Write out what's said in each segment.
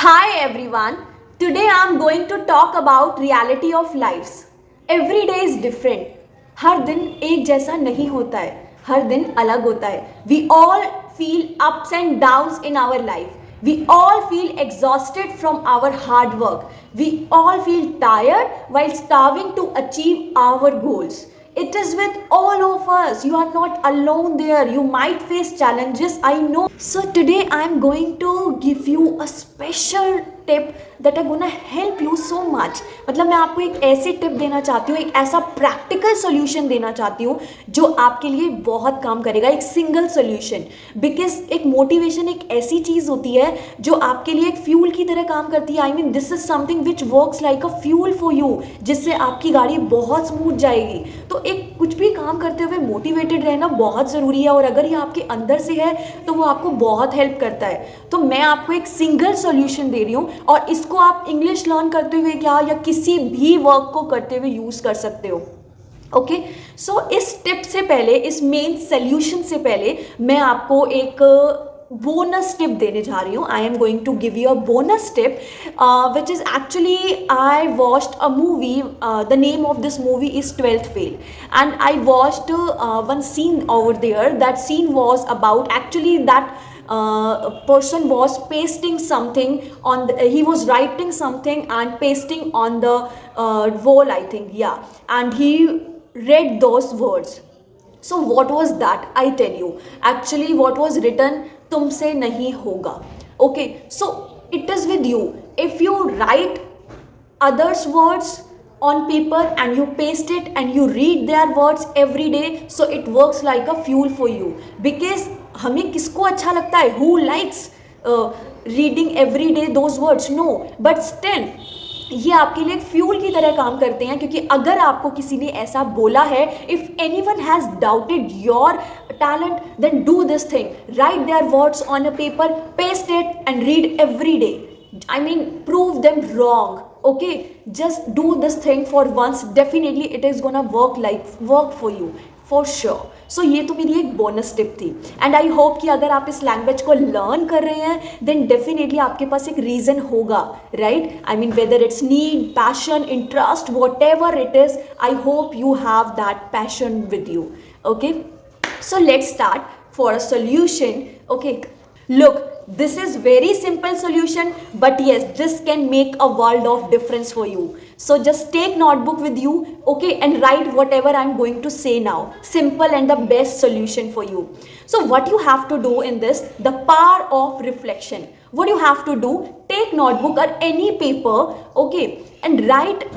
Hi everyone. Today I am going to talk about reality of lives. Every day is different. हर दिन एक जैसा नहीं होता है. हर दिन अलग होता है. We all feel ups and downs in our life. We all feel exhausted from our hard work. We all feel tired while starving to achieve our goals. It is with all of us. You are not alone there. You might face challenges, I know. So today I am going to give you a special tip that are gonna help you so much. मतलब मैं आपको एक ऐसी tip देना चाहती हूँ, एक ऐसा प्रैक्टिकल सोल्यूशन देना चाहती हूँ जो आपके लिए बहुत काम करेगा, एक सिंगल सोल्यूशन. बिकॉज एक मोटिवेशन एक ऐसी चीज़ होती है जो आपके लिए एक फ्यूल की तरह काम करती है. I mean this is something which works like a fuel for you, जिससे आपकी गाड़ी बहुत स्मूथ जाएगी. तो एक कुछ भी काम करते हुए मोटिवेटेड रहना बहुत ज़रूरी है, और अगर ये आपके अंदर से है तो वो आपको बहुत हेल्प करता है. तो मैं आपको एक सिंगल सोल्यूशन दे रही हूँ, और इसको आप इंग्लिश लर्न करते हुए या किसी भी वर्क को करते हुए यूज़ कर सकते हो. ओके, सो इस टिप से पहले, इस मेन सोल्यूशन से पहले मैं आपको एक बोनस टिप देने जा रही हूँ. I am going to give you a bonus tip which is actually I watched a movie. The name of this movie is 12th Fail, and I watched one scene over there. That scene was about, actually that person was pasting something on he was writing something and pasting on the wall, I think, yeah, and he read those words. So what was that? I tell you, actually what was written, तुमसे नहीं होगा. Okay, so it is with you. If you write others words on paper and you paste it and you read their words every day, so it works like a fuel for you. Because हमें किसको अच्छा लगता है? Who likes reading every day those words? No, but still ये आपके लिए एक fuel की तरह काम करते हैं, क्योंकि अगर आपको किसी ने ऐसा बोला है, if anyone has doubted your talent, then do this thing. Write their words on a paper, paste it and read every day. I mean, prove them wrong. Okay, just do this thing for once. Definitely it is gonna work for you for sure. So ये तो मेरी एक bonus tip थी, and I hope कि अगर आप इस language को लर्न कर रहे हैं देन डेफिनेटली आपके पास एक रीज़न होगा, right? I mean whether it's need, passion, interest, what ever it is, I hope you have that passion with you. Okay, so let's start for a solution. Okay, look, this is very simple solution, but yes, this can make a world of difference for you. So just take notebook with you, okay, and write whatever I'm going to say now. Simple and the best solution for you. So what you have to do in this, the power of reflection. What you have to do, take notebook or any paper, okay, and write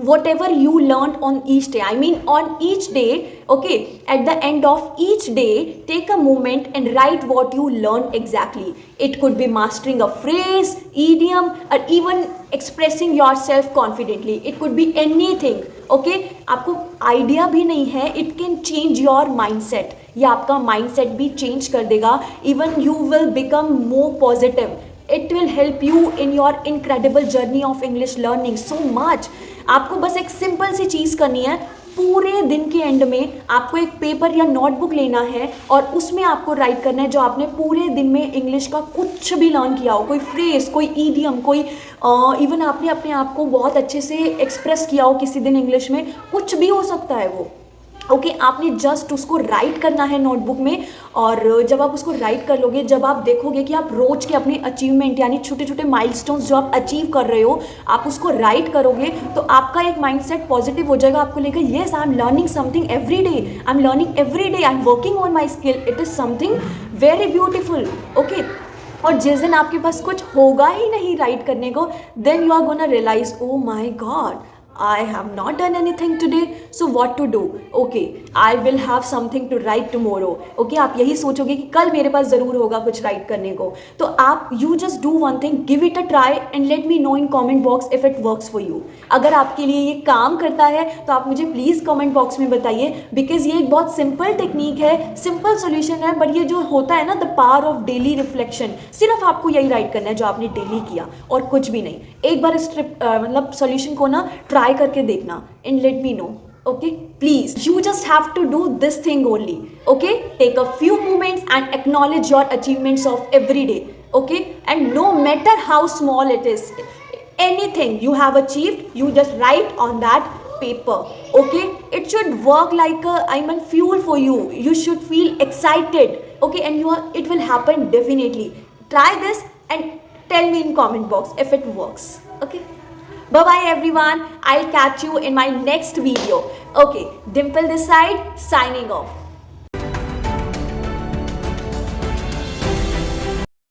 whatever you learned on each day. I mean on each day, okay, at the end of each day, take a moment and write what you learned exactly. It could be mastering a phrase, idiom, or even expressing yourself confidently. It could be anything. Okay, आपको idea भी नहीं है, it can change your mindset. ये आपका mindset भी change कर देगा. Even you will become more positive. It will help you in your incredible journey of English learning so much. आपको बस एक सिंपल सी चीज़ करनी है. पूरे दिन के एंड में आपको एक पेपर या नोटबुक लेना है और उसमें आपको राइट करना है जो आपने पूरे दिन में इंग्लिश का कुछ भी लर्न किया हो, कोई फ्रेज, कोई ईडियम, कोई इवन आपने अपने आप को बहुत अच्छे से एक्सप्रेस किया हो किसी दिन इंग्लिश में, कुछ भी हो सकता है वो. ओके, आपने जस्ट उसको राइट करना है नोटबुक में, और जब आप उसको राइट कर लोगे, जब आप देखोगे कि आप रोज के अपने अचीवमेंट यानी छोटे छोटे माइलस्टोन्स जो आप अचीव कर रहे हो, आप उसको राइट करोगे तो आपका एक माइंडसेट पॉजिटिव हो जाएगा. आपको लेगा yes, I am learning something every day, I am learning every day, I am working on my skill, it is something very beautiful. Okay, और जिस दिन आपके पास कुछ होगा ही नहीं राइट करने को, then you are gonna realise, oh my God, I have not done anything today, so what to do? Okay, I will have something to write tomorrow. Okay, आप यही सोचोगे कि कल मेरे पास ज़रूर होगा कुछ राइट करने को. तो आप you just do one thing, give it a try and let me know in comment box if it works for you. अगर आपके लिए ये काम करता है तो आप मुझे प्लीज़ कमेंट बॉक्स में बताइए, बिकॉज ये एक बहुत सिंपल टेक्निक है, सिंपल सोल्यूशन है, बट ये जो होता है ना, the power of daily reflection, सिर्फ आपको यही राइट करना है जो आपने डेली किया और कुछ भी नहीं. एक बार इस मतलब सोल्यूशन को ना ट्राई करके देखना and let me know. Okay, please, you just have to do this thing only. Okay, take a few moments and acknowledge your achievements of every day. okay? And no matter how small it is, anything you have achieved, you just write on that paper, okay? It should work like a fuel for you. You should feel excited, okay? And it will happen definitely. Try this and tell me in comment box if it works, okay? Bye bye everyone, I'll catch you in my next video. Okay, Dimple this side, signing off.